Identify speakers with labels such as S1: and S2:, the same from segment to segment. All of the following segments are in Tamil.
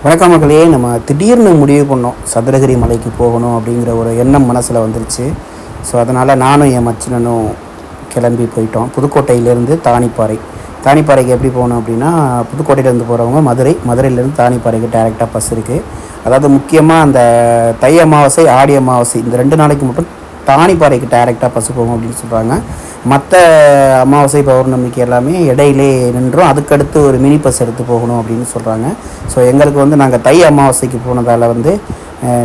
S1: வணக்கம் மக்களே. நம்ம திடீர்னு முடிவு பண்ணோம் சதுரகிரி மலைக்கு போகணும் அப்படிங்கிற ஒரு எண்ணம் மனசில் வந்துருச்சு. ஸோ அதனால் நானும் என் மச்சினனும் கிளம்பி போயிட்டோம். புதுக்கோட்டையிலேருந்து தானிப்பாறைக்கு எப்படி போகணும் அப்படின்னா, புதுக்கோட்டையிலேருந்து போகிறவங்க மதுரையிலேருந்து தானிப்பாறைக்கு டைரெக்டாக பஸ் இருக்குது. அதாவது முக்கியமாக அந்த தை அமாவாசை ஆடி அமாவாசை இந்த 2 நாளைக்கு மட்டும் தானிப்பாறைக்கு டைரெக்டாக பஸ் போகும் அப்படின்னு சொல்கிறாங்க. மற்ற அமாவாசை பௌர்ணமிக்கு எல்லாமே இடையிலே நின்றும் அதுக்கடுத்து ஒரு மினி பஸ் எடுத்து போகணும் அப்படின்னு சொல்கிறாங்க. ஸோ எங்களுக்கு நாங்கள் தை அமாவாசைக்கு போனதால்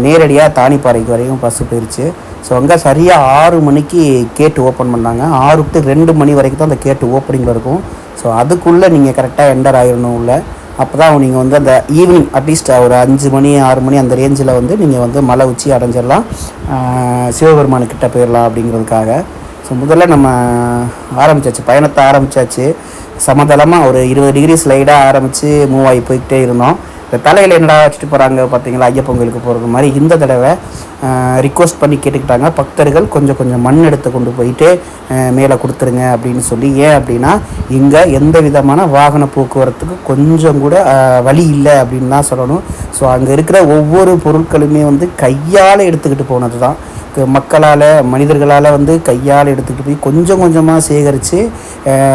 S1: நேரடியாக தானிப்பாறைக்கு வரைக்கும் பஸ்ஸு போயிடுச்சு. ஸோ அங்கே சரியாக 6 மணிக்கு கேட்டு ஓப்பன் பண்ணாங்க. 6 to 2 மணி வரைக்கும் தான் அந்த கேட்டு ஓப்பனிங்கில் இருக்கும். ஸோ அதுக்குள்ளே நீங்கள் கரெக்டாக என்டர் ஆகிடணும் உள்ள. அப்போ தான் நீங்கள் அந்த ஈவினிங் அட்லீஸ்ட் ஒரு 5 மணி 6 மணி அந்த ரேஞ்சில் நீங்கள் மலை உச்சி அடைஞ்சிடலாம், சிவபெருமானுக்கிட்ட போயிடலாம் அப்படிங்கிறதுக்காக. ஸோ முதல்ல நம்ம பயணத்தை ஆரம்பித்தாச்சு. சமதளமாக ஒரு 20 டிகிரி ஸ்லைடாக ஆரம்பித்து மூவ் ஆகி போய்கிட்டே இருந்தோம். இந்த தலையில் என்னடா வச்சுட்டு போகிறாங்க பார்த்தீங்களா, ஐயப்பன் கோயிலுக்கு போகிறது மாதிரி. இந்த தடவை ரிக்வஸ்ட் பண்ணி கேட்டுக்கிட்டாங்க பக்தர்கள், கொஞ்சம் மண் எடுத்து கொண்டு போயிட்டு மேலே கொடுத்துருங்க அப்படின்னு சொல்லி. ஏன் அப்படின்னா இங்கே எந்த விதமான வாகன போக்குவரத்துக்கு கொஞ்சம் கூட வழி இல்லை அப்படின்னு தான் சொல்லணும். ஸோ அங்கே இருக்கிற ஒவ்வொரு பொருட்களுமே கையால் எடுத்துக்கிட்டு போனது தான். மனிதர்களால் கையால் எடுத்துக்கிட்டு போய் கொஞ்சம் கொஞ்சமாக சேகரித்து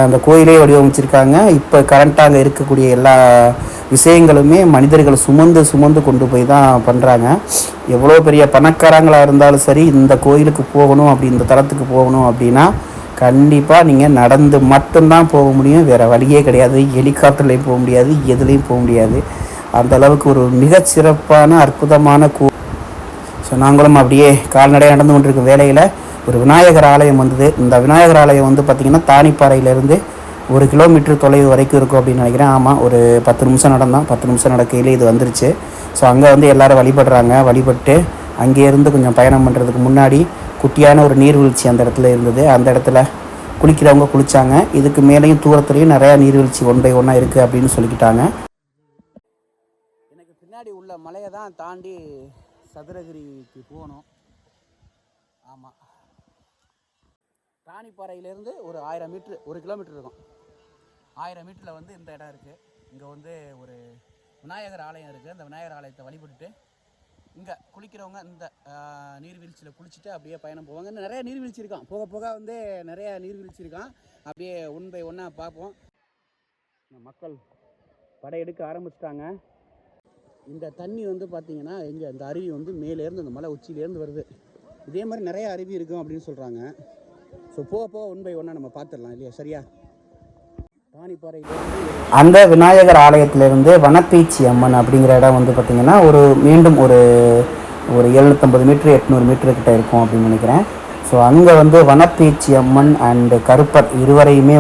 S1: அந்த கோயிலே வடிவமைச்சிருக்காங்க. இப்போ கரண்ட்டாக அங்கே இருக்கக்கூடிய எல்லா விஷயங்களுமே மனிதர்கள் சுமந்து கொண்டு போய் தான் பண்ணுறாங்க. எவ்வளோ பெரிய பணக்காரங்களாக இருந்தாலும் சரி, இந்த கோயிலுக்கு போகணும் இந்த தலத்துக்கு போகணும் அப்படின்னா கண்டிப்பாக நீங்கள் நடந்து மட்டும்தான் போக முடியும். வேறு வழியே கிடையாது. ஹெலிகாப்டர்லேயும் போக முடியாது, எதுலேயும் போக முடியாது. அந்தளவுக்கு ஒரு மிகச்சிறப்பான அற்புதமான ஸோ நாங்களும் அப்படியே கால்நடையாக நடந்து கொண்டிருக்க வேளையில் ஒரு விநாயகர் ஆலயம் வந்தது. இந்த விநாயகர் ஆலயம் பார்த்திங்கன்னா தானிப்பாறையிலேருந்து 1 கிலோமீட்டர் தொலைவு வரைக்கும் இருக்கும் அப்படின்னு நினைக்கிறேன். ஆமாம், ஒரு 10 நிமிஷம் நடந்தோம். 10 நிமிஷம் நடக்கையிலே இது வந்துருச்சு. ஸோ அங்கே எல்லோரும் வழிபட்டு அங்கேருந்து கொஞ்சம் பயணம் பண்ணுறதுக்கு முன்னாடி குட்டியான ஒரு நீர்வீழ்ச்சி அந்த இடத்துல இருந்தது. அந்த இடத்துல குளிக்கிறவங்க குளித்தாங்க. இதுக்கு மேலேயும் தூரத்துலேயும் நிறையா நீர்வீழ்ச்சி 1 by 1 இருக்குது அப்படின்னு சொல்லிக்கிட்டாங்க. எனக்கு பின்னாடி உள்ள மலையை தான் தாண்டி சதுரகிரிக்கு போகணும். ஆமாம், தானிப்பாறையிலேருந்து ஒரு 1000 மீட்ரு, 1 கிலோமீட்டர் இருக்கும். 1000 மீட்டரில் இந்த இடம் இருக்குது. இங்கே ஒரு விநாயகர் ஆலயம் இருக்குது. அந்த விநாயகர் ஆலயத்தை வழிபட்டுட்டு இங்கே குளிக்கிறவங்க இந்த நீர்வீழ்ச்சியில் குளிச்சுட்டு அப்படியே பயணம் போவாங்க. இன்னும் நிறைய நீர்வீழ்ச்சி இருக்கான். போக போக நிறைய நீர்வீழ்ச்சி இருக்கான். அப்படியே 1 by 1 பார்ப்போம். மக்கள் படையெடுக்க ஆரம்பிச்சிட்டாங்க. இந்த தண்ணி பார்த்திங்கன்னா எங்கே இந்த அருவி மேலேருந்து அந்த மலை உச்சியிலேருந்து வருது. இதே மாதிரி நிறைய அருவி இருக்கும் அப்படின்னு சொல்கிறாங்க. ஸோ போக 1 by 1 நம்ம பார்த்துடலாம் இல்லையா? சரியா? தானிப்பாறையிலேருந்து அந்த விநாயகர் ஆலயத்திலேருந்து வனப்பீச்சி அம்மன் அப்படிங்கிற இடம் பார்த்திங்கன்னா மீண்டும் ஒரு 750 மீட்ரு 800 மீட்டரு கிட்ட இருக்கும் அப்படின்னு நினைக்கிறேன். ஸோ அங்கே வனப்பீச்சி அம்மன் அண்டு கருப்பர் இருவரையுமே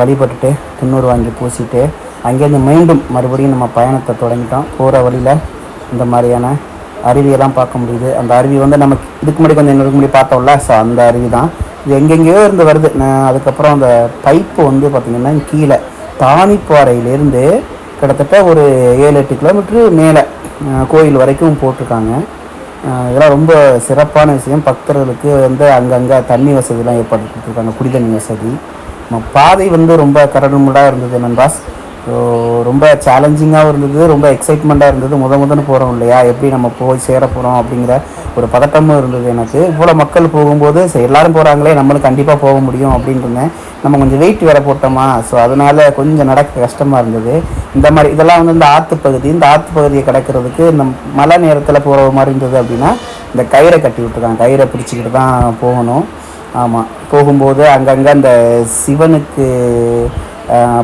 S1: வழிபட்டுட்டு துண்ணூறு வாங்கி பூசிட்டு அங்கேருந்து மறுபடியும் நம்ம பயணத்தை தொடங்கிட்டோம். போகிற வழியில் இந்த மாதிரியான அருவியெல்லாம் பார்க்க முடியுது. அந்த அருவி நம்ம இதுக்கு முன்னாடி கொஞ்சம் முன்னாடி பார்த்தோம்ல. ஸோ அந்த அருவி தான் இது எங்கெங்கேயோ இருந்து வருது. அதுக்கப்புறம் அந்த பைப்பு பார்த்திங்கன்னா கீழே தானிப்பாறையிலேருந்து கிட்டத்தட்ட ஒரு 7-8 கிலோமீட்ரு மேலே கோயில் வரைக்கும் போட்டிருக்காங்க. இதெல்லாம் ரொம்ப சிறப்பான விஷயம். பக்தர்களுக்கு அங்கங்கே தண்ணி வசதிலாம் ஏற்பாடு கொடுத்துருக்காங்க, குடிதண்ணி வசதி. பாதை ரொம்ப கரடுமுரடாக இருந்தது நண்பாஸ். ஸோ ரொம்ப சேலஞ்சிங்காகவும் இருந்தது, ரொம்ப எக்ஸைட்மெண்ட்டாக இருந்தது. முதன்னு போகிறோம் இல்லையா, எப்படி நம்ம போய் சேர போகிறோம் அப்படிங்கிற ஒரு பதட்டமும் இருந்தது எனக்கு. இவ்வளோ மக்கள் போகும்போது சரி எல்லோரும் போகிறாங்களே, நம்மளுக்கு கண்டிப்பாக போக முடியும் அப்படின்னு இருந்தேன். நம்ம கொஞ்சம் வெயிட் வேறு போட்டோமா, ஸோ அதனால் கொஞ்சம் நடக்க கஷ்டமாக இருந்தது. இந்த மாதிரி இதெல்லாம் இந்த ஆற்றுப்பகுதி, இந்த ஆற்றுப்பகுதியை கிடக்கிறதுக்கு இந்த மழை நேரத்தில் போகிற மாதிரி இருந்தது அப்படின்னா இந்த கயிறை கட்டி விட்டுருக்காங்க. கயிறை பிடிச்சிக்கிட்டு தான் போகணும். ஆமாம், போகும்போது அங்கங்கே அந்த சிவனுக்கு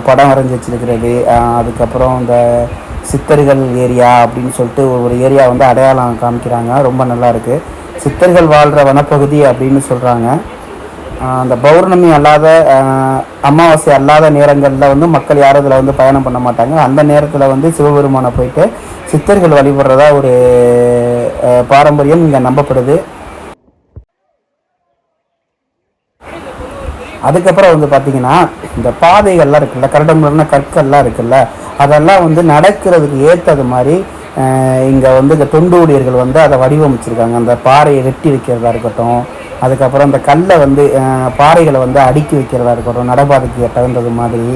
S1: படம் வரைஞ்சி வச்சுருக்கிறது, அதுக்கப்புறம் இந்த சித்தர்கள் ஏரியா அப்படின்னு சொல்லிட்டு ஒரு ஏரியா அடையாளம் காமிக்கிறாங்க. ரொம்ப நல்லா இருக்குது. சித்தர்கள் வாழ்கிற வனப்பகுதி அப்படின்னு சொல்கிறாங்க. அந்த பௌர்ணமி அல்லாத அமாவாசை அல்லாத நேரங்களில் மக்கள் யாரும் இதில் பயணம் பண்ண மாட்டாங்க. அந்த நேரத்தில் சிவபெருமானை போயிட்டு சித்தர்கள் வழிபடுறதா ஒரு பாரம்பரியம் இங்கே நம்பப்படுது. அதுக்கப்புறம் பார்த்திங்கன்னா இந்த பாதைகள்லாம் இருக்குல்ல, கரடுமுரடான கற்கள்லாம் இருக்குல்ல, அதெல்லாம் நடக்கிறதுக்கு ஏற்றது மாதிரி இங்கே இந்த தொண்டு ஊழியர்கள் அதை வடிவமைச்சிருக்காங்க. அந்த பாறையை வெட்டி வைக்கிறதா இருக்கட்டும், அதுக்கப்புறம் அந்த கல்லை பாறைகளை அடுக்கி வைக்கிறதா இருக்கட்டும், நடைபாதைக்கு தகுந்தது மாதிரி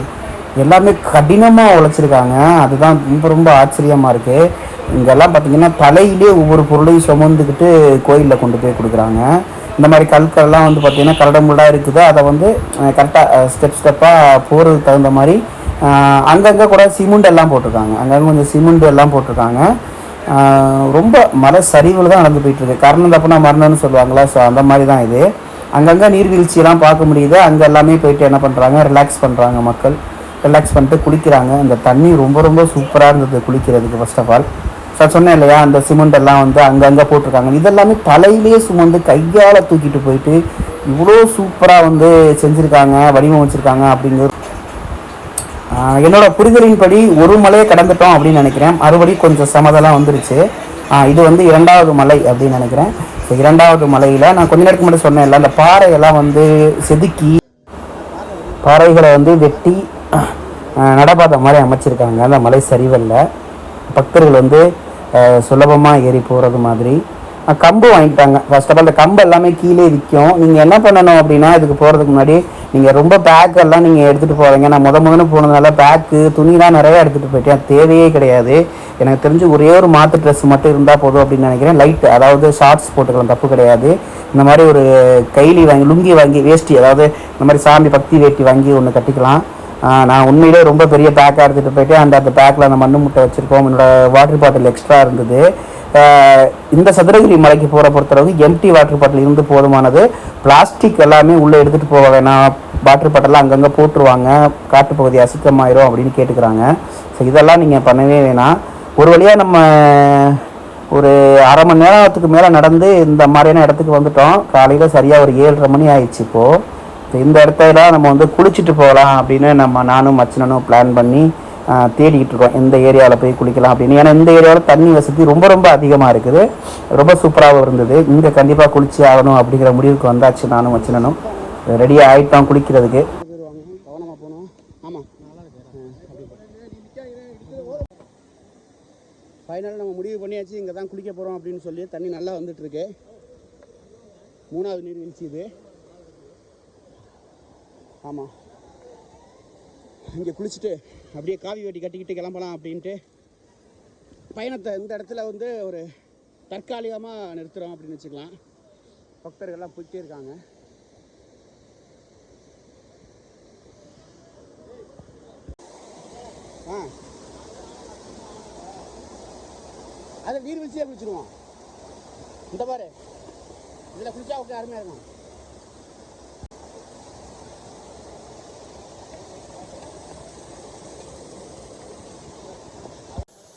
S1: எல்லாமே கடினமாக உழைச்சிருக்காங்க. அதுதான் ரொம்ப ரொம்ப ஆச்சரியமாக இருக்குது. இங்கெல்லாம் பார்த்திங்கன்னா தலையிலே ஒவ்வொரு பொருளையும் சுமந்துக்கிட்டு கோயிலில் கொண்டு போய் கொடுக்குறாங்க. இந்த மாதிரி கற்கள்லாம் வந்து பார்த்திங்கன்னா கரடமுள்ளாக இருக்குது. அதை வந்து கரெக்டாக ஸ்டெப்பாக போகிறதுக்கு தகுந்த மாதிரி அங்கங்கே கூட சிமெண்ட் எல்லாம் போட்டிருக்காங்க. அங்கங்கே கொஞ்சம் சிமெண்ட் எல்லாம் போட்டிருக்காங்க. ரொம்ப மலை சரிவில் தான் நடந்து போயிட்டுருக்கு. கரணம் தப்புனா மரணம்னு சொல்லுவாங்களா, ஸோ அந்த மாதிரி தான் இது. அங்கங்கே நீர்வீழ்ச்சியெல்லாம் பார்க்க முடியுது. அங்கே எல்லாமே போயிட்டு என்ன பண்ணுறாங்க, ரிலாக்ஸ் பண்ணுறாங்க. மக்கள் ரிலாக்ஸ் பண்ணிட்டு குளிக்கிறாங்க. இந்த தண்ணி ரொம்ப ரொம்ப சூப்பராக இருந்தது குளிக்கிறதுக்கு. ஃபர்ஸ்ட் ஆஃப் ஆல் சொன்னேன் இல்லையா, அந்த சிமெண்ட் எல்லாம் வந்து அங்கங்கே போட்டிருக்காங்க. இதெல்லாமே தலையிலே சுமந்து கையால் தூக்கிட்டு போயிட்டு இவ்வளோ சூப்பராக வந்து செஞ்சுருக்காங்க, வடிவமைச்சிருக்காங்க அப்படிங்கிறது என்னோட புரிதலின்படி. ஒரு மலையை கடந்துட்டோம் அப்படின்னு நினைக்கிறேன். மறுபடி கொஞ்சம் சமதெல்லாம் வந்துருச்சு. இது வந்து 2வது மலை அப்படின்னு நினைக்கிறேன். ஸோ 2வது மலையில் நான் கொஞ்ச நேரத்துக்கு முன்னாடி சொன்னேன்ல, அந்த பாறையெல்லாம் வந்து செதுக்கி பாறைகளை வந்து வெட்டி நடப்பாதை மாதிரி அமைச்சிருக்காங்க. அந்த மலை சரிவல்ல பக்தர்கள் வந்து சுலபமாக ஏறி போகிறது மாதிரி. கம்பு வாங்கிட்டாங்க. ஃபர்ஸ்ட் ஆஃப் ஆல் அந்த கம்பு எல்லாமே கீழே விற்கும். நீங்கள் என்ன பண்ணணும் அப்படின்னா, இதுக்கு போகிறதுக்கு முன்னாடி நீங்கள் ரொம்ப பேக்கெல்லாம் நீங்கள் எடுத்துகிட்டு போகிறீங்க. நான் முதல்ல போனதுனால பேக்கு துணிலாம் நிறையா எடுத்துகிட்டு போயிட்டேன். தேவையே கிடையாது. எனக்கு தெரிஞ்சு ஒரே ஒரு மாற்று ட்ரெஸ் மட்டும் இருந்தால் போதும் அப்படின்னு நினைக்கிறேன். லைட், அதாவது ஷார்ட்ஸ் போட்டுக்கலாம், தப்பு கிடையாது. இந்த மாதிரி ஒரு கைலி வாங்கி, லுங்கி வாங்கி, வேஷ்டி, அதாவது இந்த மாதிரி சாமி பக்தி வேட்டி வாங்கி ஒன்று கட்டிக்கலாம். நான் உண்மையிலே ரொம்ப பெரிய பேக்காக எடுத்துகிட்டு போயிட்டு அந்த பேக்கில் அந்த மண்ணு முட்டை வச்சுருக்கோம். என்னோடய வாட்டர் பாட்டில் எக்ஸ்ட்ரா இருந்தது. இந்த சதுரகிரி மலைக்கு போகிற பொறுத்தளவுக்கு எம்டி வாட்டர் பாட்டில் இருந்து போதுமானது. பிளாஸ்டிக் எல்லாமே உள்ளே எடுத்துகிட்டு போக வேணாம். வாட்டர் பாட்டிலாம் அங்கங்கே போட்டுருவாங்க, காட்டுப்பகுதி அசுத்தமாயிரும் அப்படின்னு கேட்டுக்கிறாங்க. ஸோ இதெல்லாம் நீங்கள் பண்ணவே வேணாம். ஒரு வழியாக நம்ம ஒரு அரை மணி நேரத்துக்கு மேலே நடந்து இந்த மாதிரியான இடத்துக்கு வந்துட்டோம். காலையில் சரியாக ஒரு 7:30 மணி ஆயிடுச்சு. இப்போது இந்த இடத்துல நம்ம வந்து குளிச்சுட்டு போகலாம் அப்படின்னு நானும் மச்சினனும் பிளான் பண்ணி தேடிக்கிட்டு இருக்கோம். எந்த ஏரியாவில் போய் குளிக்கலாம் அப்படின்னு. ஏன்னா இந்த ஏரியாவில் தண்ணி வசதி ரொம்ப ரொம்ப அதிகமாக இருக்குது. ரொம்ப சூப்பராகவும் இருந்தது. இங்கே கண்டிப்பாக குளிச்சு ஆகணும் அப்படிங்கிற முடிவுக்கு வந்தாச்சு. நானும் மச்சினனும் ரெடியாக ஆகிட்டோம் குளிக்கிறதுக்கு. கவனமாக போகணும். ஆமாம், ஃபைனலாக நம்ம முடிவு பண்ணியாச்சு. இங்கே தான் குளிக்க போகிறோம் அப்படின்னு சொல்லி. தண்ணி நல்லா வந்துட்டுருக்கு. 3வது நீர்வீழ்ச்சி இது. ஆமாம், இங்கே குளிச்சுட்டு அப்படியே காவி வேட்டி கட்டிக்கிட்டு கிளம்பலாம் அப்படின்ட்டு பயணத்தை இந்த இடத்துல வந்து ஒரு தற்காலிகமாக நிறுத்துகிறோம் அப்படின்னு வச்சுக்கலாம். பக்தர்கள்லாம் போயிட்டே இருக்காங்க. அதில் நீர்வீழ்ச்சியாக குளிச்சுடுவோம். இந்த பாரு, இதில் குளிச்சா ஓகே, அருமையாக இருக்கும்.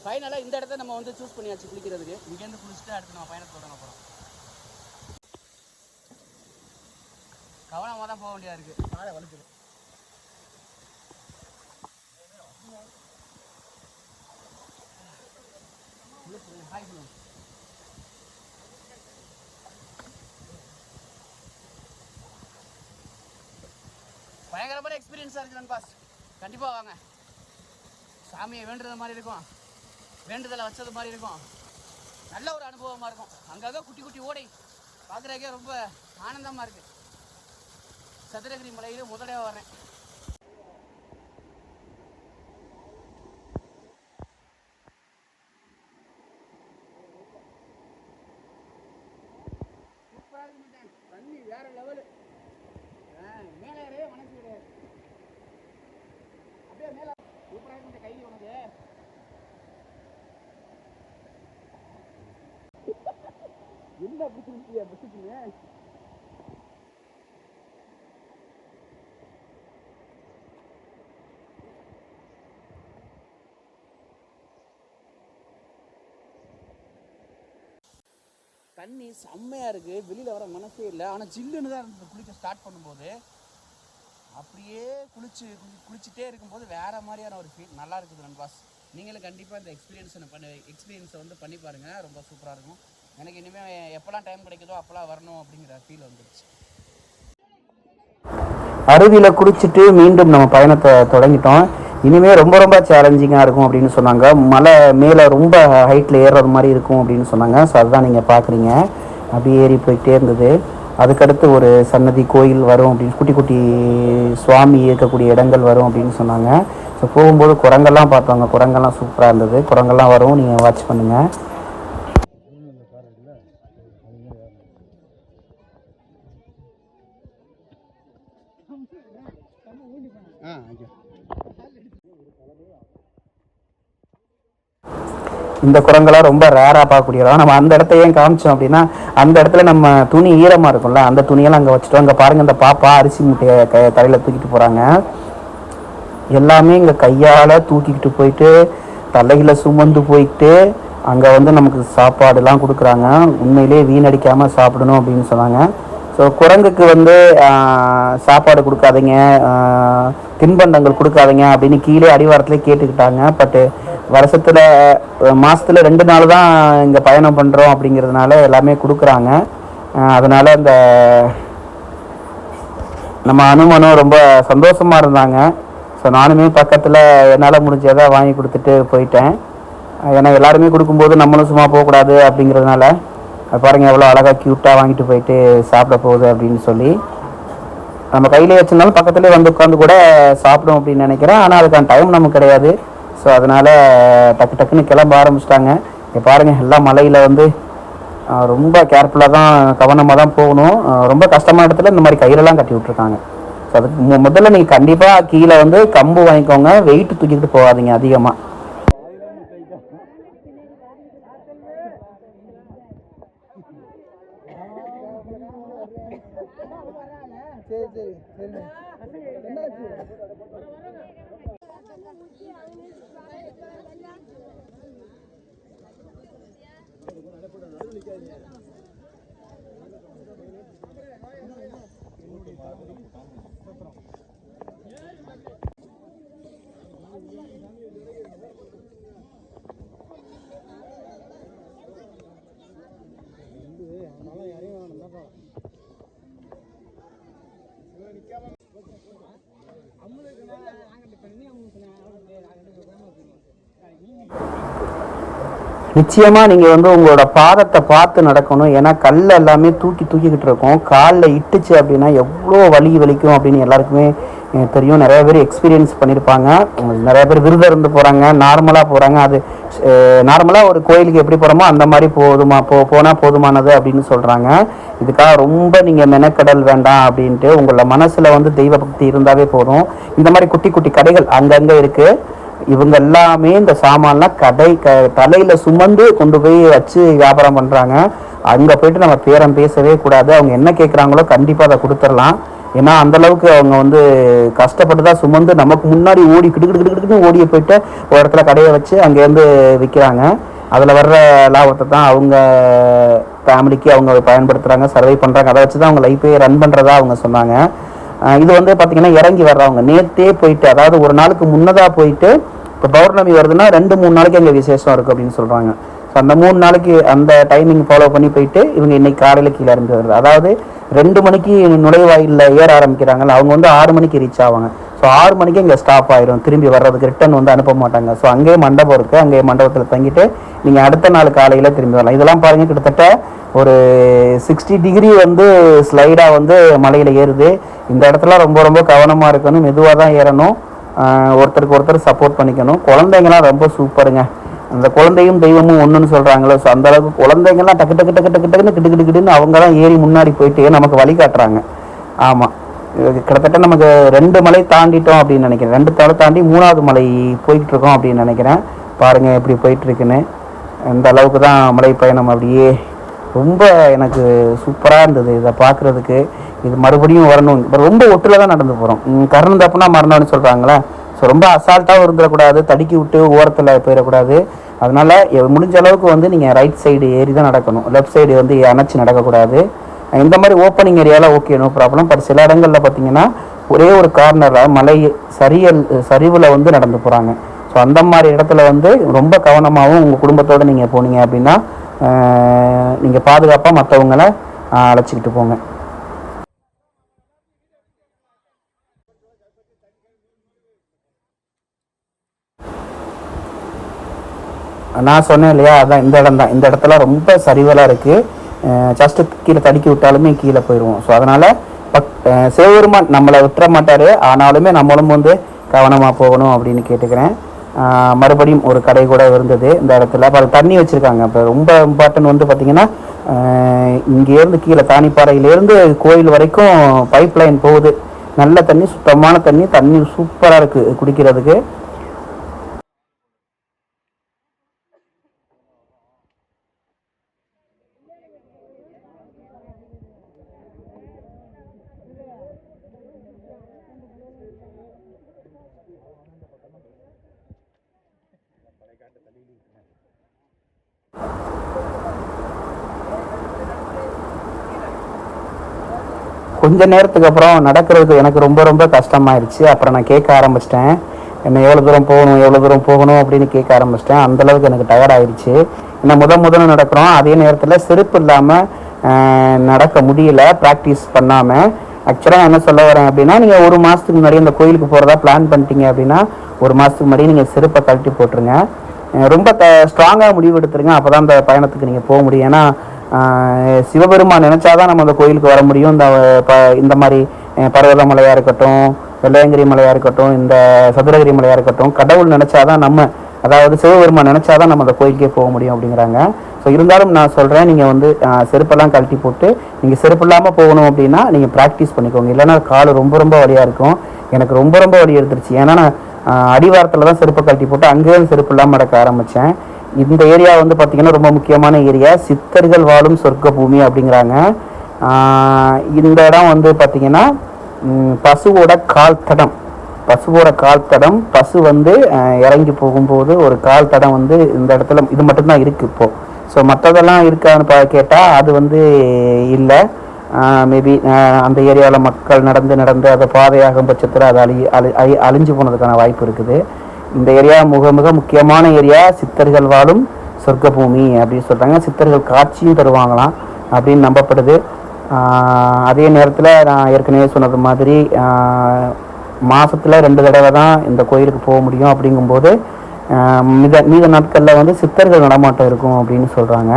S1: ஃபைனலாக இந்த இடத்த நம்ம வந்து சூஸ் பண்ணியாச்சு குளிக்கிறதுக்கு. இங்கேருந்து குளிச்சுட்டு அடுத்து நம்ம பயணத்தை தொடங்க போகிறோம். கவனமாக தான் போக வேண்டியதாக இருக்குது. காலை வலிக்குது. பயங்கரமான எக்ஸ்பீரியன்ஸாக இருக்குது நண்பாஸ். கண்டிப்பாக வாங்க. சாமியை வேண்டுறது மாதிரி இருக்கும், வேண்டுதலை வச்சது மாதிரி இருக்கும். நல்ல ஒரு அனுபவமாக இருக்கும். அங்கங்கே குட்டி குட்டி ஓடை பார்க்குறதுக்கே ரொம்ப ஆனந்தமாக இருக்குது. சதுரகிரி மலையில் முதலே வர்றேன். சூப்பராக இருக்கு மாட்டேன். தண்ணி வேற லெவலு. மேலே மனசு கிடையாது. அப்படியே மேலே சூப்பராக இருக்கு மாட்டேன். கை உனக்கு என்ன பிடிச்சிருக்கியா பிடிச்சிங்க? தண்ணி செம்மையாக இருக்குது. வெளியில் வர மனசே இல்லை. ஆனால் ஜில்லுன்னு தான் இருந்தது குளிக்க ஸ்டார்ட் பண்ணும்போது. அப்படியே குளிச்சுட்டே இருக்கும்போது வேறு மாதிரியான ஒரு ஃபீல் நல்லா இருக்குது நண்பாஸ். நீங்களும் கண்டிப்பாக இந்த எக்ஸ்பீரியன்ஸை வந்து பண்ணி பாருங்கள். ரொம்ப சூப்பராக இருக்கும். எனக்கு இனிமேல் எப்போல்லாம் டைம் கிடைக்குதோ அப்போல்லாம் வரணும் அப்படிங்கிற ஃபீல் வந்துடுச்சு. அருவியில் குளிச்சுட்டு மீண்டும் நம்ம பயணத்தை தொடங்கிட்டோம். இனிமேல் ரொம்ப ரொம்ப சேலஞ்சிங்காக இருக்கும் அப்படின்னு சொன்னாங்க. மலை மேலே ரொம்ப ஹைட்டில் ஏறுறது மாதிரி இருக்கும் அப்படின்னு சொன்னாங்க. ஸோ அதுதான் நீங்கள் பார்க்குறீங்க. அப்படியே ஏறி போயிட்டே இருந்தது. அதுக்கடுத்து ஒரு சன்னதி கோயில் வரும் அப்படின்னு, குட்டி குட்டி சுவாமி இருக்கக்கூடிய இடங்கள் வரும் அப்படின்னு சொன்னாங்க. ஸோ போகும்போது குரங்கெல்லாம் பார்த்தோங்க. குரங்கெல்லாம் சூப்பராக இருந்தது. குரங்கெல்லாம் வரும், நீங்கள் வாட்ச் பண்ணுங்கள். இந்த குரங்கெல்லாம் ரொம்ப ரேராக பார்க்கக்கூடியதான். நம்ம அந்த இடத்த ஏன் காமிச்சோம் அப்படின்னா, அந்த இடத்துல நம்ம துணி ஈரமாக இருக்கும்ல, அந்த துணியெல்லாம் அங்கே வச்சுட்டோம். அங்கே பாருங்கள், இந்த பாப்பா அரிசி மூட்டையை தலையில் தூக்கிட்டு போகிறாங்க. எல்லாமே இங்கே கையால் தூக்கிக்கிட்டு போயிட்டு தலையில் சுமந்து போயிட்டு அங்கே வந்து நமக்கு சாப்பாடுலாம் கொடுக்குறாங்க. உண்மையிலே வீணடிக்காமல் சாப்பிடணும் அப்படின்னு சொன்னாங்க. ஸோ குரங்குக்கு வந்து சாப்பாடு கொடுக்காதீங்க, தின்பண்டங்கள் கொடுக்காதீங்க அப்படின்னு கீழே அடிவாரத்துலேயே கேட்டுக்கிட்டாங்க. பட்டு வருஷத்தில் மாதத்தில் 2 நாள் தான் இங்கே பயணம் பண்ணுறோம் அப்படிங்கிறதுனால எல்லாமே கொடுக்குறாங்க. அதனால் இந்த நம்ம அனுமனும் ரொம்ப சந்தோஷமாக இருந்தாங்க. ஸோ நானுமே பக்கத்தில் என்னால் முடிஞ்சதை வாங்கி கொடுத்துட்டு போயிட்டேன். ஏன்னா எல்லாருமே கொடுக்கும்போது நம்மளும் சும்மா போகக்கூடாது அப்படிங்கிறதுனால. அது பாருங்கள் எவ்வளோ அழகாக க்யூட்டாக வாங்கிட்டு போயிட்டு சாப்பிட போகுது அப்படின்னு சொல்லி. நம்ம கையிலே வச்சுருந்தாலும் பக்கத்துலேயே வந்து உட்காந்து கூட சாப்பிடும் அப்படின்னு நினைக்கிறேன். ஆனால் அதுக்கான டைம் நமக்கு கிடையாது. ஸோ அதனால் டக்கு டக்குன்னு கிளம்ப ஆரம்பிச்சிட்டாங்க. இங்கே பாருங்கள், எல்லாம் மலையில் வந்து ரொம்ப கேர்ஃபுல்லாக தான், கவனமாக தான் போகணும். ரொம்ப கஷ்டமான இடத்துல இந்த மாதிரி கயிறெல்லாம் கட்டி விட்ருக்காங்க. ஸோ அதுக்கு முதல்ல நீங்கள் கண்டிப்பாக கீழே வந்து கம்பு வாங்கிக்கோங்க. வெயிட்டு தூக்கிக்கிட்டு போகாதீங்க அதிகமாக. நிச்சயமாக நீங்கள் வந்து உங்களோட பாதத்தை பார்த்து நடக்கணும். ஏன்னா கல் எல்லாமே தூக்கிக்கிட்டு இருக்கும். காலில் இட்டுச்சு அப்படின்னா எவ்வளோ வலிக்கும் அப்படின்னு எல்லாருக்குமே தெரியும். நிறைய பேர் எக்ஸ்பீரியன்ஸ் பண்ணியிருப்பாங்க. நிறைய பேர் விருதம் இருந்து போகிறாங்க, நார்மலாக போகிறாங்க. அது நார்மலாக ஒரு கோயிலுக்கு எப்படி போகிறோமோ அந்த மாதிரி போனால் போதுமானது அப்படின்னு சொல்கிறாங்க. இதுக்காக ரொம்ப நீங்கள் மெனக்கடல் வேண்டாம் அப்படின்ட்டு உங்களோட மனசில் வந்து தெய்வ பக்தி இருந்தாவே போதும். இந்த மாதிரி குட்டி குட்டி கடைகள் அங்கங்கே இருக்குது. இவங்க எல்லாமே இந்த சாமான்லாம் தலையில் சுமந்து கொண்டு போய் வச்சு வியாபாரம் பண்ணுறாங்க. அங்கே போயிட்டு நம்ம பேரம் பேசவே கூடாது. அவங்க என்ன கேட்குறாங்களோ கண்டிப்பாக அதை கொடுத்துடலாம். ஏன்னா அந்தளவுக்கு அவங்க வந்து கஷ்டப்பட்டு தான் சுமந்து நமக்கு முன்னாடி ஓடி கிடுக்கிட்டு ஓடிய போயிட்டு ஒரு இடத்துல கடையை வச்சு அங்கேருந்து விற்கிறாங்க. அதில் வர்ற லாபத்தை தான் அவங்க ஃபேமிலிக்கு அவங்க பயன்படுத்துகிறாங்க, சர்வை பண்ணுறாங்க. அதை வச்சு தான் அவங்க லைஃபே ரன் பண்ணுறதா அவங்க சொன்னாங்க. இது வந்து பார்த்திங்கன்னா இறங்கி வர்றவங்க நேற்றே போயிட்டு, அதாவது ஒரு நாளுக்கு முன்னதாக போயிட்டு, இப்போ பௌர்ணமி வருதுன்னா 2-3 நாளைக்கு அங்கே விசேஷம் இருக்குது அப்படின்னு சொல்கிறாங்க. ஸோ அந்த 3 நாளைக்கு அந்த டைமிங் ஃபாலோ பண்ணி போயிட்டு இவங்க இன்னைக்கு காலையில் கீழே இறங்கி வருது. அதாவது 2 மணிக்கு நுழைவாயிலில் ஏற ஆரம்பிக்கிறாங்கல்ல, அவங்க வந்து 6 மணிக்கு ரீச் ஆவாங்க. ஸோ 6 மணிக்கு இங்கே ஸ்டாப் ஆயிரும். திரும்பி வர்றதுக்கு ரிட்டர்ன் வந்து அனுப்ப மாட்டாங்க. ஸோ அங்கேயே மண்டபம் இருக்குது. அங்கேயே மண்டபத்தில் தங்கிட்டு நீங்கள் அடுத்த நாள் காலையில் திரும்பி வரலாம். இதெல்லாம் பாருங்கள், கிட்டத்தட்ட ஒரு 60 டிகிரி வந்து ஸ்லைடாக வந்து மலையில் ஏறுது. இந்த இடத்துல ரொம்ப ரொம்ப கவனமாக இருக்கணும். மெதுவாக தான் ஏறணும். ஒருத்தருக்கு ஒருத்தர் சப்போர்ட் பண்ணிக்கணும். குழந்தைங்களாம் ரொம்ப சூப்பருங்க. அந்த குழந்தையும் தெய்வமும் ஒன்றுன்னு சொல்கிறாங்களோ, ஸோ அந்தளவுக்கு குழந்தைங்கள்லாம் டக்குன்னு கிட்டுன்னு அவங்க தான் ஏறி முன்னாடி போயிட்டு நமக்கு வழி காட்டுறாங்க. ஆமாம், கிட்டத்தட்ட நமக்கு 2 மலை தாண்டிட்டோம் அப்படின்னு நினைக்கிறேன். 2 தலை தாண்டி 3வது மலை போய்கிட்டு இருக்கோம் அப்படின்னு நினைக்கிறேன். பாருங்கள் எப்படி போயிட்டுருக்குன்னு. இந்த அளவுக்கு தான் மலை பயணம். அப்படியே ரொம்ப எனக்கு சூப்பராக இருந்தது இதை பார்க்குறதுக்கு. இது மறுபடியும் வரணும். இப்போ ரொம்ப ஒட்டில் தான் நடந்து போகிறோம். கரணம் தப்புனா மரணம்னு சொல்கிறாங்களே. ஸோ ரொம்ப அசால்ட்டாகவும் இருந்துடக்கூடாது, தடுக்கி விட்டு ஓரத்தில் போயிடக்கூடாது. அதனால் முடிஞ்ச அளவுக்கு வந்து நீங்கள் ரைட் சைடு ஏறி தான் நடக்கணும். லெஃப்ட் சைடு வந்து அணைச்சி நடக்கக்கூடாது. இந்த மாதிரி ஓப்பனிங் ஏரியாவில் ஓகே, நோ ப்ராப்ளம். பட் சில இடங்களில் பார்த்தீங்கன்னா ஒரே ஒரு கார்னரில் மலை சரிவில் வந்து நடந்து போகிறாங்க. ஸோ அந்த மாதிரி இடத்துல வந்து ரொம்ப கவனமாகவும் உங்கள் குடும்பத்தோடு நீங்கள் போனீங்க அப்படின்னா நீங்கள் பாதுகாப்பாக மற்றவங்களை அழைச்சிக்கிட்டு போங்க. நான் சொன்னேன் இல்லையா, அதான் இந்த இடம் தான். இந்த இடத்துல ரொம்ப சரிவலாக இருக்குது. ஜஸ்ட்டு கீழே தடுக்கி விட்டாலுமே கீழே போயிடுவோம். ஸோ அதனால் சிவபெருமான் நம்மளை விட்டுற மாட்டார், ஆனாலுமே நம்மளும் வந்து கவனமாக போகணும் அப்படின்னு கேட்டுக்கிறேன். மறுபடியும் ஒரு கடை கூட இருந்தது இந்த இடத்துல. அப்போ அது தண்ணி வச்சுருக்காங்க. இப்போ ரொம்ப இம்பார்ட்டன்ட் வந்து பார்த்திங்கன்னா, இங்கேருந்து கீழே தானிப்பாறையிலேருந்து கோயில் வரைக்கும் பைப் லைன் போகுது. நல்ல தண்ணி, சுத்தமான தண்ணி, தண்ணி சூப்பராக இருக்குது குடிக்கிறதுக்கு. கொஞ்ச நேரத்துக்கு அப்புறம் நடக்கிறதுக்கு எனக்கு ரொம்ப ரொம்ப கஷ்டமாயிருச்சு. அப்புறம் நான் கேட்க ஆரம்பிச்சிட்டேன், என்ன எவ்வளோ தூரம் போகணும், எவ்வளோ தூரம் போகணும் அப்படின்னு கேட்க ஆரம்பிச்சிட்டேன். அந்தளவுக்கு எனக்கு டயர்ட் ஆயிடுச்சு. என்ன முதல்ல நடக்கிறோம், அதே நேரத்தில் செருப்பு இல்லாமல் நடக்க முடியல, ப்ராக்டிஸ் பண்ணாமல். ஆக்சுவலாக நான் என்ன சொல்ல வரேன் அப்படின்னா, நீங்கள் ஒரு மாதத்துக்கு முன்னாடி இந்த கோயிலுக்கு போகிறதா பிளான் பண்ணிட்டீங்க அப்படின்னா, ஒரு மாதத்துக்கு முன்னாடி நீங்கள் செருப்பை கழட்டி போட்டுருங்க. ரொம்ப ஸ்ட்ராங்காக முடிவு எடுத்துருங்க. அப்போ தான் அந்த பயணத்துக்கு நீங்கள் போக முடியும். ஏன்னா சிவபெருமான் நினச்சாதான் நம்ம அந்த கோயிலுக்கு வர முடியும். இந்த மாதிரி பர்வதமலையாக இருக்கட்டும், வெள்ளையங்கிரி மலையாக இருக்கட்டும், இந்த சதுரகிரி மலையாக இருக்கட்டும், கடவுள் நினச்சாதான் நம்ம, அதாவது சிவபெருமான் நினச்சாதான் நம்ம அந்த கோயிலுக்கே போக முடியும் அப்படிங்கிறாங்க. ஸோ இருந்தாலும் நான் சொல்கிறேன், நீங்கள் வந்து செருப்பெல்லாம் கழட்டி போட்டு நீங்கள் செருப்பு இல்லாமல் போகணும் அப்படின்னா நீங்கள் ப்ராக்டிஸ் பண்ணிக்கோங்க. இல்லைன்னா கால் ரொம்ப ரொம்ப வலியாக இருக்கும். எனக்கு ரொம்ப ரொம்ப வலி எடுத்துருச்சு. ஏன்னா நான் அடிவாரத்தில் தான் செருப்பை கழட்டி போட்டு அங்கேயும் செருப்பு இல்லாமல் நடக்க ஆரம்பித்தேன். இந்த ஏரியா வந்து பார்த்திங்கன்னா ரொம்ப முக்கியமான ஏரியா, சித்தர்கள் வாழும் சொர்க்க பூமி அப்படிங்கிறாங்க. இந்த இடம் வந்து பார்த்திங்கன்னா பசுவோட கால் தடம், பசு வந்து இறங்கி போகும்போது ஒரு கால் தடம் வந்து இந்த இடத்துல இது மட்டும்தான் இருக்குது இப்போது. ஸோ மற்றதெல்லாம் இருக்கான்னு கேட்டால் அது வந்து இல்லை. மேபி அந்த ஏரியாவில் மக்கள் நடந்து அதை பாதையாகும் பட்சத்தில் அது அழிஞ்சு போனதுக்கான வாய்ப்பு இருக்குது. இந்த ஏரியா மிக முக்கியமான ஏரியா, சித்தர்கள் வாழும் சொர்க்க பூமி அப்படின்னு சொல்கிறாங்க. சித்தர்கள் காட்சியும் தருவாங்களாம் அப்படின்னு நம்பப்படுது. அதே நேரத்தில் நான் ஏற்கனவே சொன்னது மாதிரி மாதத்தில் 2 தடவை தான் இந்த கோயிலுக்கு போக முடியும். அப்படிங்கும்போது மீத நாட்களில் வந்து சித்தர்கள் நடமாட்டம் இருக்கும் அப்படின்னு சொல்கிறாங்க.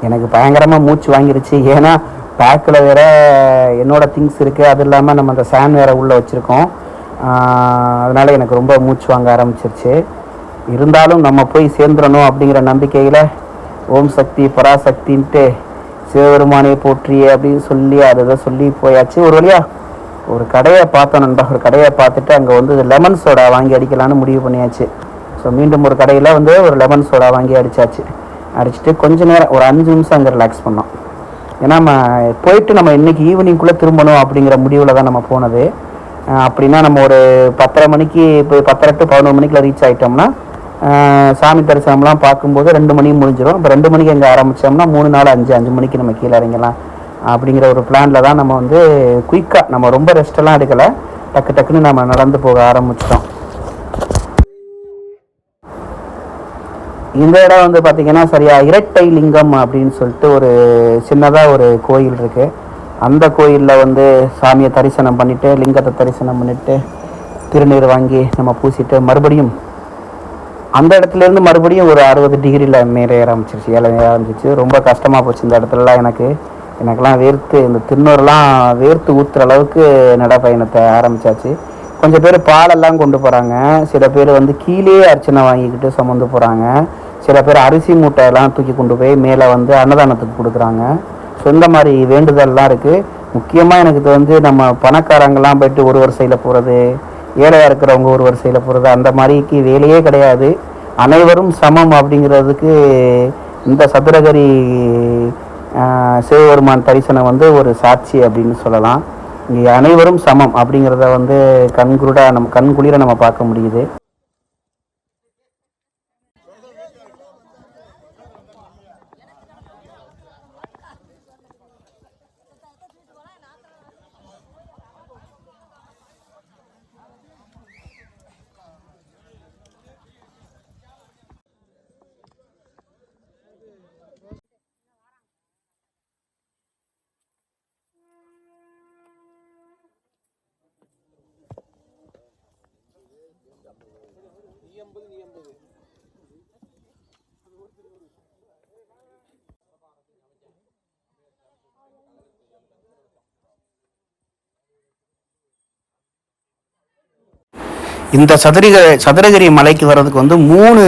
S1: எனக்கு பயங்கரமாக மூச்சு வாங்கிருச்சு. ஏன்னா பேக்கில் வேறு என்னோடய திங்ஸ் இருக்குது, அது இல்லாமல் நம்ம அந்த சேன் வேறு உள்ளே வச்சுருக்கோம். அதனால் எனக்கு ரொம்ப மூச்சு வாங்க ஆரம்பிச்சிருச்சு. இருந்தாலும் நம்ம போய் சேர்ந்துடணும் அப்படிங்கிற நம்பிக்கையில் ஓம் சக்தி பராசக்தின்ட்டு சிவபெருமானை போற்றியே அப்படின்னு சொல்லி அதை சொல்லி போயாச்சு. ஒரு வழியாக ஒரு கடையை பார்த்தோம் நண்பா. ஒரு கடையை பார்த்துட்டு அங்கே வந்து லெமன் சோடா வாங்கி அடிக்கலான்னு முடிவு பண்ணியாச்சு. ஸோ மீண்டும் ஒரு கடையில் வந்து ஒரு லெமன் சோடா வாங்கி அடிச்சுட்டு கொஞ்சம் நேரம் ஒரு 5 நிமிஷம் அங்கே ரிலாக்ஸ் பண்ணோம். ஏன்னா நம்ம போயிட்டு நம்ம இன்றைக்கி ஈவினிங்குள்ளே திரும்பணும் அப்படிங்கிற முடிவில் தான் நம்ம போனது. அப்படின்னா நம்ம ஒரு 10:30 மணிக்கு போய் 10:30 to 11 மணிக்குள்ள ரீச் ஆகிட்டோம்னா சாமி தரிசனம்லாம் பார்க்கும்போது 2 மணி முடிஞ்சிடும். இப்போ 2 மணிக்கு அங்கே ஆரம்பித்தோம்னா 3, 4, 5 மணிக்கு நம்ம கீழே இறங்கலாம் அப்படிங்கிற ஒரு பிளானில் தான் நம்ம வந்து குயிக்காக, நம்ம ரொம்ப ரெஸ்ட்டெல்லாம் எடுக்கலை, டக்குன்னு நம்ம நடந்து போக ஆரம்பிச்சிட்டோம். இந்த இடம் வந்து பார்த்திங்கன்னா சரியாக இரட்டை லிங்கம் அப்படின்னு சொல்லிட்டு ஒரு சின்னதாக ஒரு கோயில் இருக்குது. அந்த கோயிலில் வந்து சாமியை தரிசனம் பண்ணிவிட்டு, லிங்கத்தை தரிசனம் பண்ணிவிட்டு, திருநீர் வாங்கி நம்ம பூசிட்டு மறுபடியும் அந்த இடத்துலேருந்து மறுபடியும் ஒரு 60 டிகிரியில் மேலே ஏற ஆரம்பிச்சிருச்சு. ரொம்ப கஷ்டமாக போச்சு இந்த இடத்துலலாம். எனக்கெல்லாம் இந்த திருநூறுலாம் வேர்த்து ஊற்றுற அளவுக்கு நடைப்பயணத்தை ஆரம்பித்தாச்சு. கொஞ்சம் பேர் பாலெல்லாம் கொண்டு போகிறாங்க, சில பேர் வந்து கீழே அர்ச்சனை வாங்கிக்கிட்டு சுமந்து போகிறாங்க, சில பேர் அரிசி மூட்டையெல்லாம் தூக்கி கொண்டு போய் மேலே வந்து அன்னதானத்துக்கு கொடுக்குறாங்க. ஸோ இந்த மாதிரி வேண்டுதல்லாம் இருக்குது. முக்கியமாக எனக்கு இது வந்து நம்ம பணக்காரங்கெல்லாம் போய்ட்டு ஒரு வரிசையில் போகிறது, ஏழையாக இருக்கிறவங்க ஒரு வரிசையில் போகிறது, அந்த மாதிரிக்கு வேலையே கிடையாது. அனைவரும் சமம் அப்படிங்கிறதுக்கு இந்த சதுரகிரி சிவபெருமான் தரிசனம் வந்து ஒரு சாட்சி அப்படின்னு சொல்லலாம். இங்கே அனைவரும் சமம் அப்படிங்கிறத வந்து கண்குளிர நம்ம பார்க்க முடியுது. இந்த சதுரகிரி மலைக்கு வர்றதுக்கு வந்து 3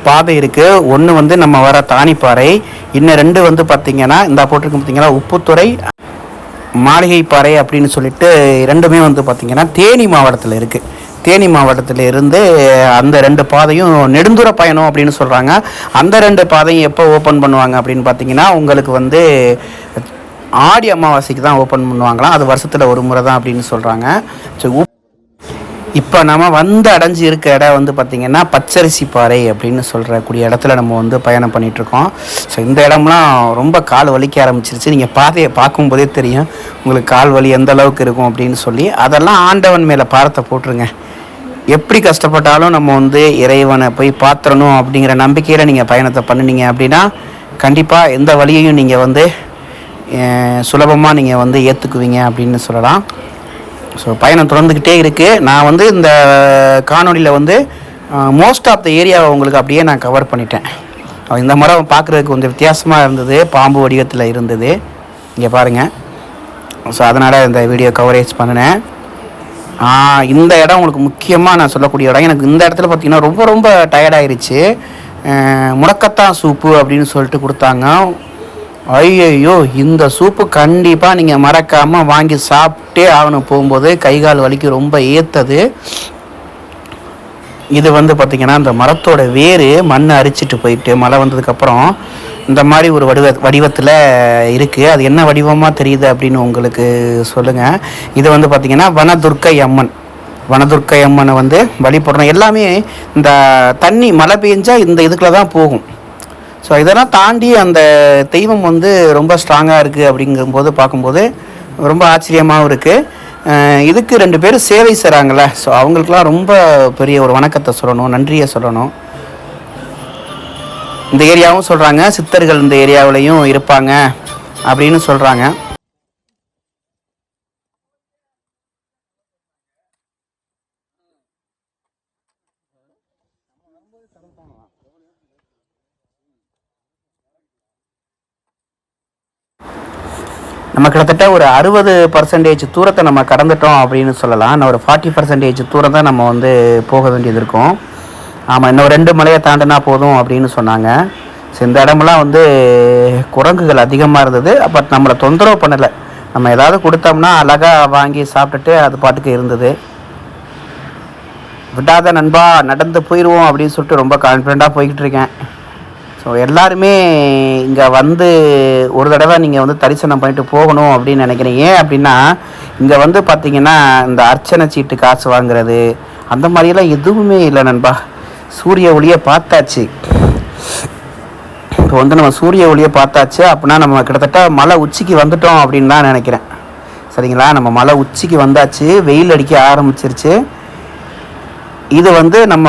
S1: பாதை இருக்குது. ஒன்று வந்து நம்ம வர தானிப்பாறை, இன்னும் 2 வந்து பார்த்திங்கன்னா இந்த போட்டிருக்கு பார்த்திங்கன்னா உப்புத்துறை, மாளிகைப்பாறை அப்படின்னு சொல்லிட்டு 2மே வந்து பார்த்திங்கன்னா தேனி மாவட்டத்தில் இருக்குது. தேனி மாவட்டத்தில் இருந்து அந்த 2 பாதையும் நெடுந்தூர பயணம் அப்படின்னு சொல்கிறாங்க. அந்த 2 பாதையும் எப்போ ஓப்பன் பண்ணுவாங்க அப்படின்னு பார்த்தீங்கன்னா உங்களுக்கு வந்து ஆடி அமாவாசைக்கு தான் ஓப்பன் பண்ணுவாங்களாம். அது வருஷத்தில் ஒரு முறை தான் அப்படின்னு சொல்கிறாங்க. ஸோ இப்போ நம்ம வந்து அடைஞ்சு இருக்க இடம் வந்து பார்த்திங்கன்னா பச்சரிசி பாறை அப்படின்னு சொல்கிறக்கூடிய இடத்துல நம்ம வந்து பயணம் பண்ணிகிட்ருக்கோம். ஸோ இந்த இடம்லாம் ரொம்ப கால் வலிக்க ஆரம்பிச்சிருச்சு. நீங்கள் பாதையை பார்க்கும்போதே தெரியும் உங்களுக்கு கால் வலி எந்த அளவுக்கு இருக்கும் அப்படின்னு சொல்லி. அதெல்லாம் ஆண்டவன் மேலே பாரத்தை போட்டுருங்க. எப்படி கஷ்டப்பட்டாலும் நம்ம வந்து இறைவனை போய் பார்த்துடணும் அப்படிங்கிற நம்பிக்கையில் நீங்கள் பயணத்தை பண்ணினீங்க அப்படின்னா கண்டிப்பாக எந்த வழியையும் நீங்கள் வந்து சுலபமாக நீங்கள் வந்து ஏற்றுக்குவீங்க அப்படின்னு சொல்லலாம். ஸோ பயணம் தொடர்ந்துக்கிட்டே இருக்குது. நான் வந்து இந்த காணொலியில் வந்து மோஸ்ட் ஆஃப் த ஏரியாவை உங்களுக்கு அப்படியே நான் கவர் பண்ணிட்டேன். இந்த மரம் பார்க்குறதுக்கு கொஞ்சம் வித்தியாசமாக இருந்தது, பாம்பு வடிவத்தில் இருந்தது, இங்கே பாருங்கள். ஸோ அதனால் இந்த வீடியோ கவரேஜ் பண்ணினேன். இந்த இடம் உங்களுக்கு முக்கியமாக நான் சொல்லக்கூடிய இடம். எனக்கு இந்த இடத்துல பார்த்திங்கன்னா ரொம்ப ரொம்ப டயர்டாயிருச்சு. முடக்கத்தான் சூப்பு அப்படின்னு சொல்லிட்டு கொடுத்தாங்க. ஐயோ, இந்த சூப்பு கண்டிப்பாக நீங்கள் மறக்காமல் வாங்கி சாப்பிட்டே ஆகணும். போகும்போது கைகால் வலிக்கு ரொம்ப ஏற்றது. இது வந்து பார்த்திங்கன்னா இந்த மரத்தோட வேறு மண் அரிச்சிட்டு போயிட்டு மழை வந்ததுக்கப்புறம் இந்த மாதிரி ஒரு வடிவத்தில் இருக்குது. அது என்ன வடிவமாக தெரியுது அப்படின்னு உங்களுக்கு சொல்லுங்கள். இது வந்து பார்த்திங்கன்னா வனதுர்க்கை அம்மன். வனதுர்க்கை அம்மனை வந்து வழிபடுறோம். எல்லாமே இந்த தண்ணி மழை பெஞ்சால் இந்த இதுக்குள்ள தான் போகும். ஸோ இதெல்லாம் தாண்டி அந்த தெய்வம் வந்து ரொம்ப ஸ்ட்ராங்காக இருக்குது அப்படிங்கும்போது பார்க்கும்போது ரொம்ப ஆச்சரியமாகவும் இருக்குது. இதுக்கு 2 பேர் சேவை செய்கிறாங்களே, ஸோ அவங்களுக்கெல்லாம் ரொம்ப பெரிய ஒரு வணக்கத்தை சொல்லணும், நன்றியை சொல்லணும். இந்த ஏரியாவும் சொல்கிறாங்க சித்தர்கள் இந்த ஏரியாவிலையும் இருப்பாங்க அப்படின்னு சொல்கிறாங்க. நம்ம கிட்டத்தட்ட ஒரு 60% தூரத்தை நம்ம கடந்துட்டோம் அப்படின்னு சொல்லலாம். இன்னும் ஒரு 40% தூரம் தான் நம்ம வந்து போக வேண்டியது இருக்கும். ஆமாம், இன்னும் 2 மலையை தாண்டினா போதும் அப்படின்னு சொன்னாங்க. ஸோ இந்த இடமெல்லாம் வந்து குரங்குகள் அதிகமாக இருந்தது. பட் நம்மளை தொந்தரவு பண்ணலை. நம்ம ஏதாவது கொடுத்தோம்னா அழகாக வாங்கி சாப்பிட்டுட்டு அது பாட்டுக்கு இருந்தது. விடாத நண்பா, நடந்து போயிடுவோம் அப்படின்னு சொல்லிட்டு ரொம்ப கான்ஃபிடெண்ட்டாக போய்கிட்டு இருக்கேன். ஸோ எல்லாருமே இங்கே வந்து ஒரு தடவை நீங்கள் வந்து தரிசனம் பண்ணிட்டு போகணும் அப்படின்னு நினைக்கிறேன். ஏன் அப்படின்னா இங்கே வந்து பார்த்திங்கன்னா இந்த அர்ச்சனை சீட்டு காசு வாங்குறது அந்த மாதிரியெல்லாம் எதுவுமே இல்லை நண்பா. சூரிய ஒளியை பார்த்தாச்சு. இப்போ வந்து நம்ம சூரிய ஒளியை பார்த்தாச்சு அப்படின்னா நம்ம கிட்டத்தட்ட மலை உச்சிக்கு வந்துட்டோம் அப்படின்னு தான் நினைக்கிறேன். சரிங்களா, நம்ம மலை உச்சிக்கு வந்தாச்சு. வெயில் அடிக்க ஆரம்பிச்சிருச்சு. இது வந்து நம்ம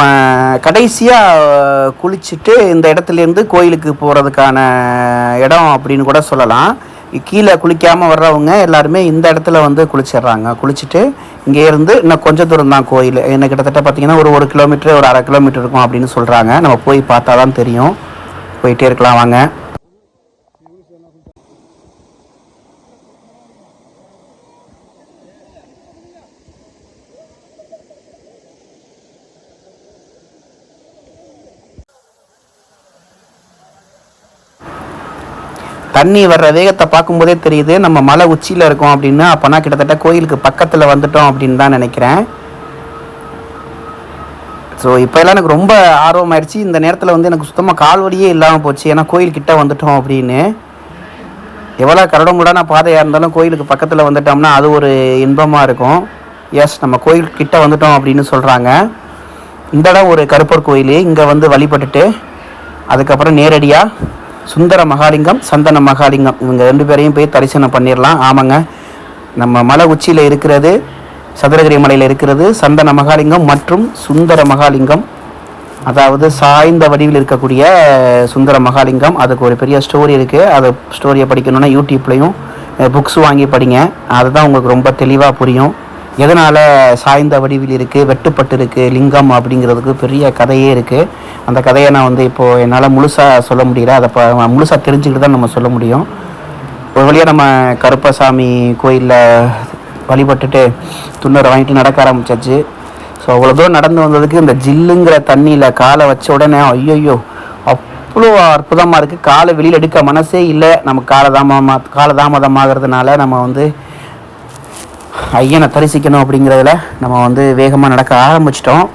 S1: கடைசியாக குளிச்சுட்டு இந்த இடத்துலேருந்து கோயிலுக்கு போகிறதுக்கான இடம் அப்படின்னு கூட சொல்லலாம். கீழே குளிக்காமல் வர்றவங்க எல்லாருமே இந்த இடத்துல வந்து குளிச்சிடுறாங்க. குளிச்சுட்டு இங்கே இருந்து இன்னும் கொஞ்சம் தூரம் தான் கோயில். என்ன கிட்டத்தட்ட பார்த்திங்கன்னா ஒரு 1 கிலோமீட்டர், ஒரு 1/2 கிலோமீட்டர் இருக்கும் அப்படின்னு சொல்கிறாங்க. நம்ம போய் பார்த்தா தான் தெரியும். போயிட்டே இருக்கலாம் வாங்க. தண்ணி வர்ற வேகத்தை பார்க்கும்போதே தெரியுது நம்ம மலை உச்சியில் இருக்கோம் அப்படின்னு. அப்போனா கிட்டத்தட்ட கோயிலுக்கு பக்கத்தில் வந்துட்டோம் அப்படின்னு தான் நினைக்கிறேன். ஸோ இப்போ எல்லாம் எனக்கு ரொம்ப ஆர்வமாயிடுச்சு. இந்த நேரத்தில் வந்து எனக்கு சுத்தமாக கால்வலியே இல்லாமல் போச்சு. ஏன்னா கோயில்கிட்ட வந்துட்டோம் அப்படின்னு. எவ்வளோ கரடுமுடான பாதையாக இருந்தாலும் கோயிலுக்கு பக்கத்தில் வந்துட்டோம்னா அது ஒரு இன்பமாக இருக்கும். எஸ், நம்ம கோயில்கிட்ட வந்துட்டோம் அப்படின்னு சொல்கிறாங்க. இந்த இடம் ஒரு கருப்பர் கோயில். இங்கே வந்து வழிபட்டுட்டு அதுக்கப்புறம் நேரடியாக சுந்தர மகாலிங்கம், சந்தன மகாலிங்கம் இவங்க 2 பேரையும் போய் தரிசனம் பண்ணிடலாம். ஆமாங்க, நம்ம மலை உச்சியில் இருக்கிறது, சதுரகிரி மலையில் இருக்கிறது சந்தன மகாலிங்கம் மற்றும் சுந்தர மகாலிங்கம். அதாவது சாய்ந்த வடிவில் இருக்கக்கூடிய சுந்தர மகாலிங்கம். அதுக்கு ஒரு பெரிய ஸ்டோரி இருக்குது. அதை ஸ்டோரியை படிக்கணுன்னா யூடியூப்லேயும் புக்ஸ் வாங்கி படிங்க. அதுதான் உங்களுக்கு ரொம்ப தெளிவாக புரியும். எதனால் சாய்ந்த வடிவில் இருக்குது, வெட்டுப்பட்டு இருக்குது லிங்கம் அப்படிங்கிறதுக்கு பெரிய கதையே இருக்குது. அந்த கதையை நான் வந்து இப்போது என்னால் முழுசாக சொல்ல முடியல. அதை முழுசாக தெரிஞ்சுக்கிட்டு தான் நம்ம சொல்ல முடியும். ஒரு வழியாக நம்ம கருப்பசாமி கோயிலில் வழிபட்டுட்டு துண்ணூரை வாங்கிட்டு நடக்க ஆரம்பிச்சாச்சு. அவ்வளோ தூரம் நடந்து வந்ததுக்கு இந்த ஜில்லுங்கிற தண்ணியில் காலை வச்ச உடனே ஐயோ அவ்வளோ அற்புதமாக இருக்குது. காலை வெளியில் எடுக்க மனசே இல்லை. நம்ம காலதாமதமாகிறதுனால நம்ம வந்து ஐயனை தரிசிக்கணும் அப்படிங்கிறதுல நம்ம வந்து வேகமாக நடக்க ஆரம்பிச்சிட்டோம்.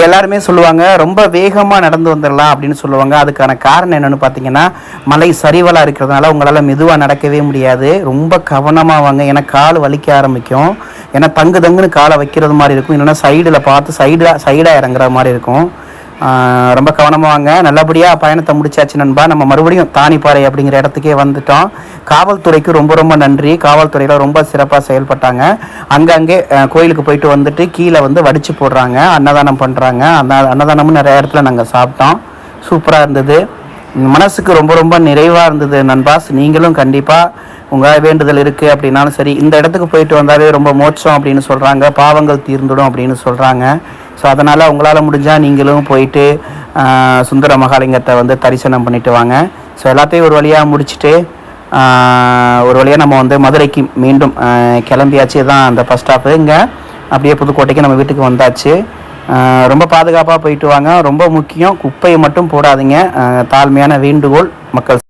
S1: எல்லாருமே சொல்லுவாங்க ரொம்ப வேகமாக நடந்து வந்துடலாம் அப்படின்னு சொல்லுவாங்க. அதுக்கான காரணம் என்னென்னு பார்த்தீங்கன்னா, மலை சரிவலாக இருக்கிறதுனால உங்களால் மெதுவாக நடக்கவே முடியாது. ரொம்ப கவனமாக வாங்க, ஏன்னா கால் வலிக்க ஆரம்பிக்கும். ஏன்னா தங்குன்னு காலை வைக்கிறது மாதிரி இருக்கும், இல்லைன்னா சைடில் பார்த்து சைடாக இறங்குற மாதிரி இருக்கும். ரொம்ப கவனமாக வாங்க. நல்லபடியாக பயணத்தை முடிச்சாச்சு நண்பா. நம்ம மறுபடியும் தானிப்பாறை அப்படிங்கிற இடத்துக்கே வந்துட்டோம். காவல்துறைக்கு ரொம்ப ரொம்ப நன்றி. காவல்துறையில் ரொம்ப சிறப்பாக செயல்பட்டாங்க. அங்கங்கே கோயிலுக்கு போயிட்டு வந்துட்டு கீழே வந்து வடித்து போடுறாங்க, அன்னதானம் பண்ணுறாங்க. அந்த அன்னதானமும் நிறைய இடத்துல நாங்கள் சாப்பிட்டோம். சூப்பராக இருந்தது. மனசுக்கு ரொம்ப ரொம்ப நிறைவாக இருந்தது நண்பாஸ். நீங்களும் கண்டிப்பாக உங்கள் வேண்டுதல் இருக்குது அப்படின்னாலும் சரி, இந்த இடத்துக்கு போயிட்டு வந்தாலே ரொம்ப மோட்சம் அப்படின்னு சொல்கிறாங்க, பாவங்கள் தீர்ந்துடும் அப்படின்னு சொல்கிறாங்க. ஸோ அதனால் உங்களால் முடிஞ்சால் நீங்களும் போயிட்டு சுந்தர மகாலிங்கத்தை வந்து தரிசனம் பண்ணிட்டு வாங்க. ஸோ எல்லாத்தையும் ஒரு வழியாக முடிச்சுட்டு ஒரு வழியாக நம்ம வந்து மதுரைக்கு மீண்டும் கிளம்பியாச்சு. தான் அந்த ஃபஸ்ட் ஸ்டாப்பு. இங்கே அப்படியே புதுக்கோட்டைக்கு நம்ம வீட்டுக்கு வந்தாச்சு. ரொம்ப பாதுகாப்பாக போயிட்டு வாங்க. ரொம்ப முக்கியம், குப்பையை மட்டும் போடாதீங்க. தாழ்மையான வேண்டுகோள் மக்கள்.